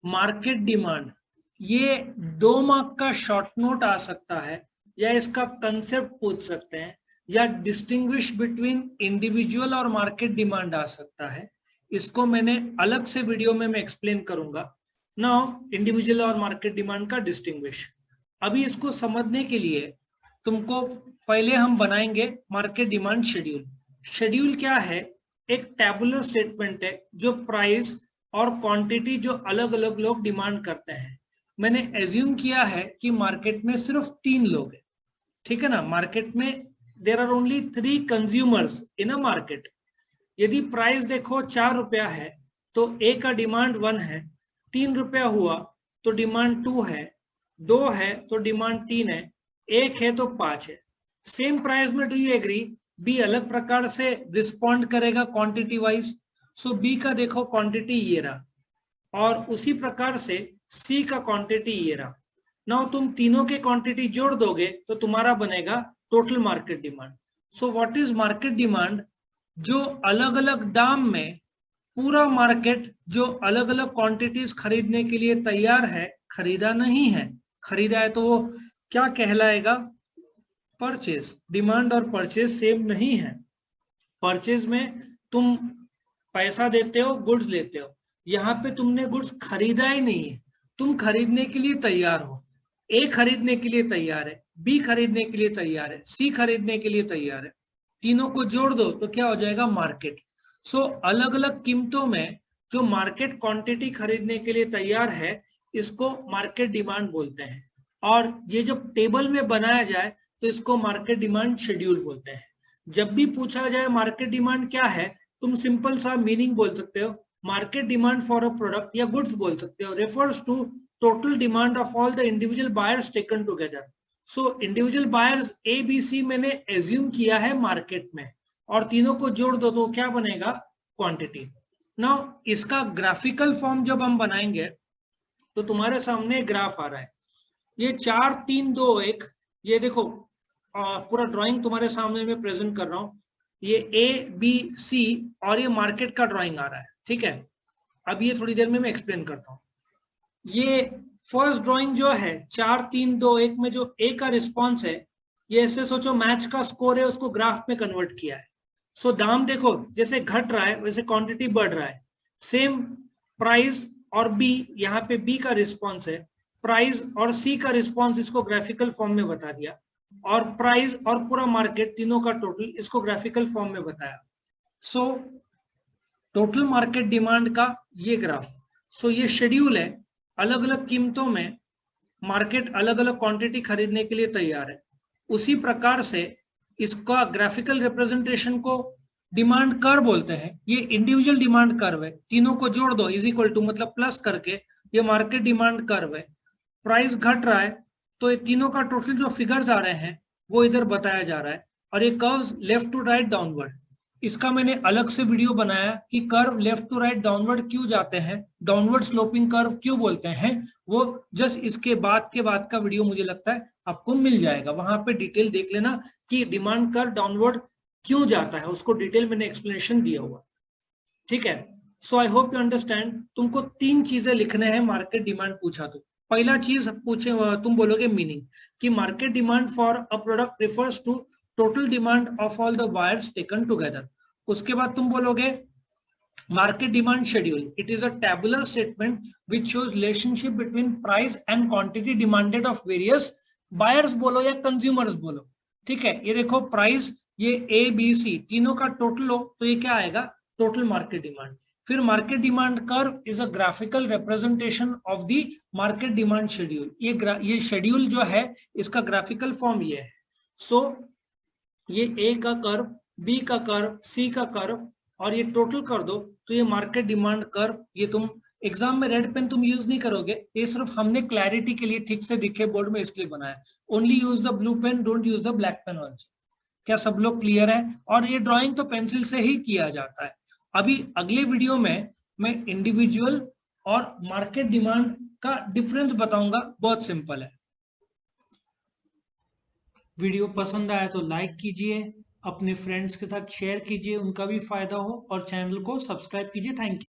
Market demand, ये 2 mark का short note आ सकता है, या इसका कंसेप्ट पूछ सकते हैं, या डिस्टिंग्विश बिटवीन इंडिविजुअल और मार्केट डिमांड आ सकता है। इसको मैंने अलग से वीडियो में मैं एक्सप्लेन करूंगा। नाउ इंडिविजुअल और मार्केट डिमांड का डिस्टिंग्विश। अभी इसको समझने के लिए तुमको पहले हम बनाएंगे मार्केट डिमांड शेड्यूल। शेड्यूल क्या है? एक टैबुलर स्टेटमेंट है जो प्राइस और क्वांटिटी जो अलग अलग लोग डिमांड करते हैं। मैंने एज्यूम किया है कि मार्केट में सिर्फ 3 लोग हैं, ठीक है ना। मार्केट में there are only 3 consumers in a market. यदि प्राइस देखो 4 रुपया है तो ए का डिमांड 1 है, 3 रुपया हुआ तो डिमांड 2 है, 2 है तो डिमांड 3 है, 1 है तो 5 है। सेम प्राइस में डू यू एग्री? बी अलग प्रकार से रिस्पॉन्ड करेगा क्वांटिटी वाइज। सो बी का देखो क्वांटिटी ये रहा, और उसी प्रकार से सी का क्वांटिटी ये रहा। नाउ तुम तीनों के क्वांटिटी जोड़ दोगे तो तुम्हारा बनेगा total market demand. So what is market demand? जो अलग अलग दाम में पूरा मार्केट जो अलग अलग क्वांटिटीज खरीदने के लिए तैयार है, खरीदा नहीं है। खरीदा है तो वो क्या कहलाएगा? परचेज। डिमांड और परचेज सेम नहीं है। परचेज में तुम पैसा देते हो, गुड्स लेते हो। यहाँ पे तुमने गुड्स खरीदा ही नहीं है, तुम खरीदने के लिए तैयार हो। ए खरीदने के लिए तैयार है, बी खरीदने के लिए तैयार है, सी खरीदने के लिए तैयार है। तीनों को जोड़ दो तो क्या हो जाएगा? मार्केट। सो अलग अलग कीमतों में जो मार्केट क्वांटिटी खरीदने के लिए तैयार है, इसको मार्केट डिमांड बोलते हैं। और ये जब टेबल में बनाया जाए तो इसको मार्केट डिमांड शेड्यूल बोलते हैं। जब भी पूछा जाए मार्केट डिमांड क्या है, तुम सिंपल सा मीनिंग बोल सकते हो, market demand for a product या गुड्स बोल सकते हो, refers to total demand of all the individual buyers taken together. So individual buyers A B C मैंने एज्यूम किया है मार्केट में, और तीनों को जोड़ दो तो क्या बनेगा? क्वांटिटी। नाउ इसका ग्राफिकल फॉर्म जब हम बनाएंगे तो तुम्हारे सामने ग्राफ आ रहा है, ये 4 3 2 1। ये देखो पूरा ड्राइंग तुम्हारे सामने में प्रेजेंट कर रहा हूँ। ये ए बी सी और ये मार्केट का ड्राइंग आ रहा है, ठीक है। अब ये थोड़ी देर में मैं एक्सप्लेन करता हूँ। ये फर्स्ट ड्राइंग जो है 4 3 2 1 में जो ए का रिस्पॉन्स है, ये ऐसे सोचो मैच का स्कोर है, उसको ग्राफ में कन्वर्ट किया है। सो दाम देखो जैसे घट रहा है वैसे क्वांटिटी बढ़ रहा है। सेम प्राइस और बी, यहाँ पे बी का रिस्पॉन्स है, प्राइस और सी का रिस्पॉन्स इसको ग्राफिकल फॉर्म में बता दिया, और प्राइस और पूरा मार्केट तीनों का टोटल इसको ग्राफिकल फॉर्म में बताया। सो टोटल मार्केट डिमांड का ये ग्राफ। सो ये शेड्यूल है, अलग अलग कीमतों में मार्केट अलग अलग क्वांटिटी खरीदने के लिए तैयार है। उसी प्रकार से इसका ग्राफिकल रिप्रेजेंटेशन को डिमांड कर्व बोलते हैं। ये इंडिविजुअल डिमांड कर्व है, तीनों को जोड़ दो इज इक्वल टू मतलब प्लस करके ये मार्केट डिमांड कर्व है। प्राइस घट रहा है तो ये तीनों का टोटल जो फिगर्स आ रहे हैं वो इधर बताया जा रहा है, और ये curves left to right downward. इसका मैंने अलग से वीडियो बनाया कि curve left to right downward क्यों जाते हैं, डाउनवर्ड स्लोपिंग कर्व क्यों बोलते हैं। वो जस्ट इसके बाद का वीडियो मुझे लगता है आपको मिल जाएगा, वहां पे डिटेल देख लेना कि डिमांड कर्व डाउनवर्ड क्यों जाता है, उसको डिटेल मैंने एक्सप्लेनेशन दिया हुआ, ठीक है। सो आई होप यू अंडरस्टैंड। तुमको 3 चीजें लिखने हैं मार्केट डिमांड पूछा तो। पहला चीज पूछे तुम बोलोगे मीनिंग, कि market demand for a product refers to total demand of all the buyers taken together. उसके बाद तुम बोलोगे market demand schedule, it is a tabular statement which shows relationship between price and quantity demanded of various buyers बोलो या consumers बोलो, ठीक है। ये देखो प्राइस, ये ए बी सी तीनों का टोटल हो तो ये क्या आएगा? Total market demand. फिर market demand curve is a graphical representation of the market demand schedule. ये शेड्यूल जो है इसका ग्राफिकल फॉर्म ये है। सो ये ए का कर्व, बी का कर्व, सी का कर्व, और ये टोटल कर दो तो ये मार्केट डिमांड कर्व। ये तुम एग्जाम में रेड पेन तुम यूज नहीं करोगे, ये सिर्फ हमने क्लैरिटी के लिए ठीक से दिखे बोर्ड में इसलिए बनाया। Only use the blue pen, don't use the black pen also. क्या सब लोग क्लियर है? और ये ड्राइंग तो पेंसिल से ही किया जाता है। अभी अगले वीडियो में मैं इंडिविजुअल और मार्केट डिमांड का डिफरेंस बताऊंगा, बहुत सिंपल है। वीडियो पसंद आया तो लाइक कीजिए, अपने फ्रेंड्स के साथ शेयर कीजिए, उनका भी फायदा हो, और चैनल को सब्सक्राइब कीजिए। Thank you.